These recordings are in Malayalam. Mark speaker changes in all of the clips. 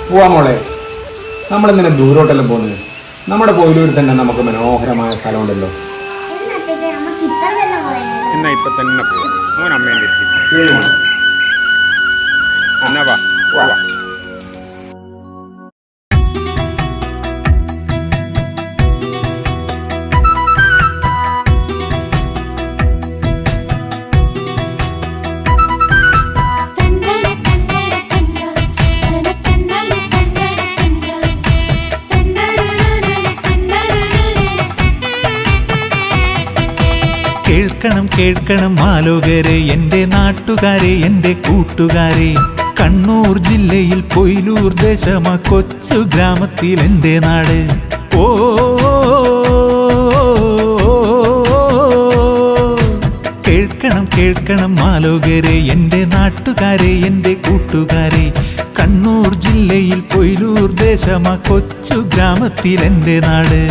Speaker 1: പോവാ മോളെ, നമ്മളെന്തിനാ ദൂരോട്ടെല്ലാം പോകുന്നത്? നമ്മുടെ പോയിലൂർ തന്നെ നമുക്ക് മനോഹരമായ സ്ഥലമുണ്ടല്ലോ.
Speaker 2: എന്നാ ഇപ്പൊ തന്നെ പോവാം. മോൻ അമ്മേൻ്റെ എന്നാ വാ.
Speaker 3: കേൾക്കണം കേൾക്കണം ആലോകരെ, എൻ്റെ നാട്ടുകാരെ, എൻ്റെ കൂട്ടുകാരെ. കണ്ണൂർ ജില്ലയിൽ പൊയിലൂർ ദേശമ കൊച്ചു ഗ്രാമത്തിൽ എൻ്റെ നാട്. ഓ കേൾക്കണം കേൾക്കണം ആലോകരെ, എൻ്റെ നാട്ടുകാരെ, എൻ്റെ കൂട്ടുകാരെ. കണ്ണൂർ ജില്ലയിൽ പൊയിലൂർ ദേശമ കൊച്ചു ഗ്രാമത്തിൽ എൻ്റെ നാട്.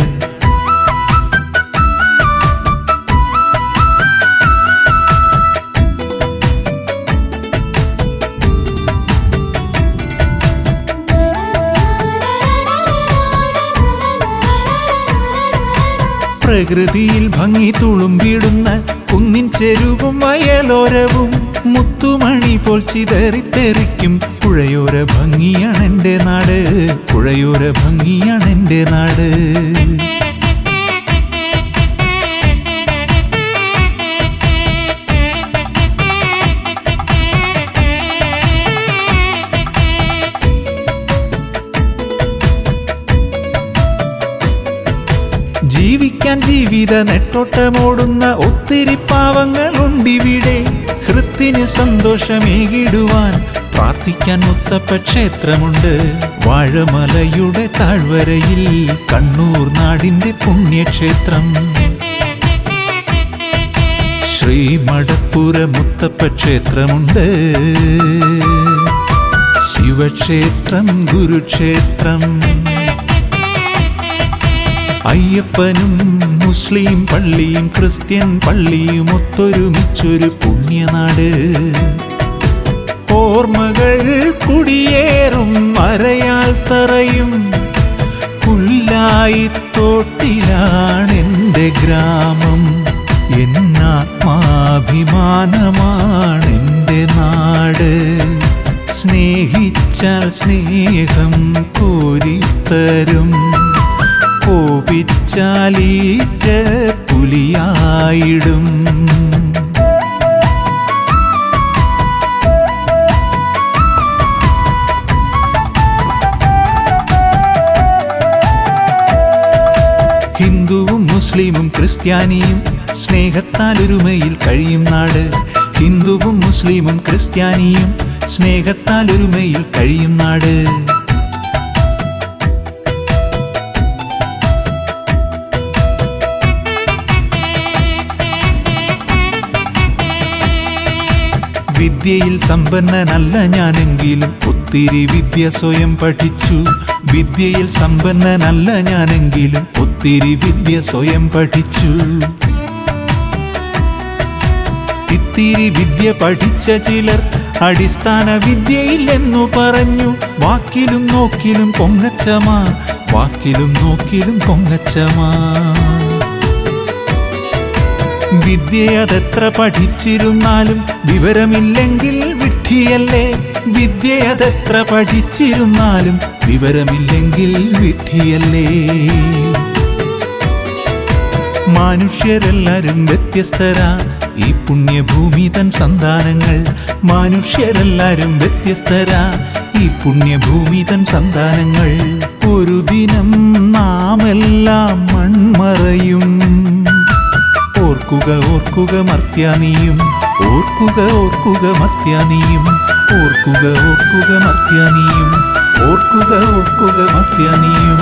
Speaker 3: പ്രകൃതിയിൽ ഭംഗി തുളുമ്പിടുന്ന കുന്നിൻ ചെരുവും വയലോരവും മുത്തുമണി പോൽ ചിതറിത്തെറിക്കും പുഴയോര ഭംഗിയാണെൻ്റെ നാട്, പുഴയോര ഭംഗിയാണെൻ്റെ നാട്. ജീവിക്കാൻ ജീവിത നെട്ടോട്ടമോടുന്ന ഒത്തിരി പാവങ്ങളുണ്ടിവിടെ. ഹൃത്തിന് സന്തോഷമേകിടുവാൻ പ്രാർത്ഥിക്കാൻ മുത്തപ്പ ക്ഷേത്രമുണ്ട്. വാഴമലയുടെ താഴ്വരയിൽ കണ്ണൂർ നാടിൻ്റെ പുണ്യക്ഷേത്രം ശ്രീ മടപ്പുര മുത്തപ്പ ക്ഷേത്രമുണ്ട്. ശിവക്ഷേത്രം, ഗുരുക്ഷേത്രം, അയ്യപ്പനും മുസ്ലിം പള്ളിയും ക്രിസ്ത്യൻ പള്ളിയും ഒത്തൊരുമിച്ചൊരു പുണ്യനാട്. ഓർമ്മകൾ കുടിയേറും അരയാൽ തറയും പുല്ലായി തോട്ടിലാണെൻ്റെ ഗ്രാമം. എന്നാത്മാഭിമാനമാണെൻ്റെ നാട്. സ്നേഹിച്ചാൽ സ്നേഹം കോരിത്തരും, കോപിച്ചാലീറ്റ പുലിയായിടും. ഹിന്ദുവും മുസ്ലിമും ക്രിസ്ത്യാനിയും സ്നേഹത്താൽ ഒരുമയിൽ കഴിയും നാട്. ഹിന്ദുവും മുസ്ലിമും ക്രിസ്ത്യാനിയും സ്നേഹത്താൽ ഒരുമയിൽ കഴിയും നാട്. വിദ്യയിൽ സമ്പന്നനല്ല ഞാനെങ്കിലും ഒത്തിരി വിദ്യ സ്വയം പഠിച്ചു. വിദ്യയിൽ സമ്പന്നനല്ല ഞാനെങ്കിലും ഒത്തിരി വിദ്യ സ്വയം പഠിച്ചു. ഇത്തിരി വിദ്യ പഠിച്ച ചിലർ അടിസ്ഥാന വിദ്യയില്ലെന്നു പറഞ്ഞു. വാക്കിലും നോക്കിലും പൊങ്ങച്ചമാ, വാക്കിലും നോക്കിലും പൊങ്ങച്ചമാ. വിദ്യയതെത്ര പഠിച്ചിരുന്നാലും വിവരമില്ലെങ്കിൽ വിഡ്ഢിയല്ലേ. വിദ്യയതെത്ര പഠിച്ചിരുന്നാലും വിവരമില്ലെങ്കിൽ വിഡ്ഢിയല്ലേ. മനുഷ്യരെല്ലാരും വ്യത്യസ്തരാ ഈ പുണ്യഭൂമി തൻ സന്താനങ്ങൾ. മനുഷ്യരെല്ലാരും വ്യത്യസ്തരാ ഈ പുണ്യഭൂമി തൻ സന്താനങ്ങൾ. ഒരു ദിനം നാമെല്ലാം മൺമറയും. ഓർക്കുക ഓർക്കുക മർത്യാനിയും, ഓർക്കുക ഓർക്കുക മർത്യാനിയും, ഓർക്കുക ഓർക്കുക മർത്യാനിയും, ഓർക്കുക ഓർക്കുക മർത്യാനിയും.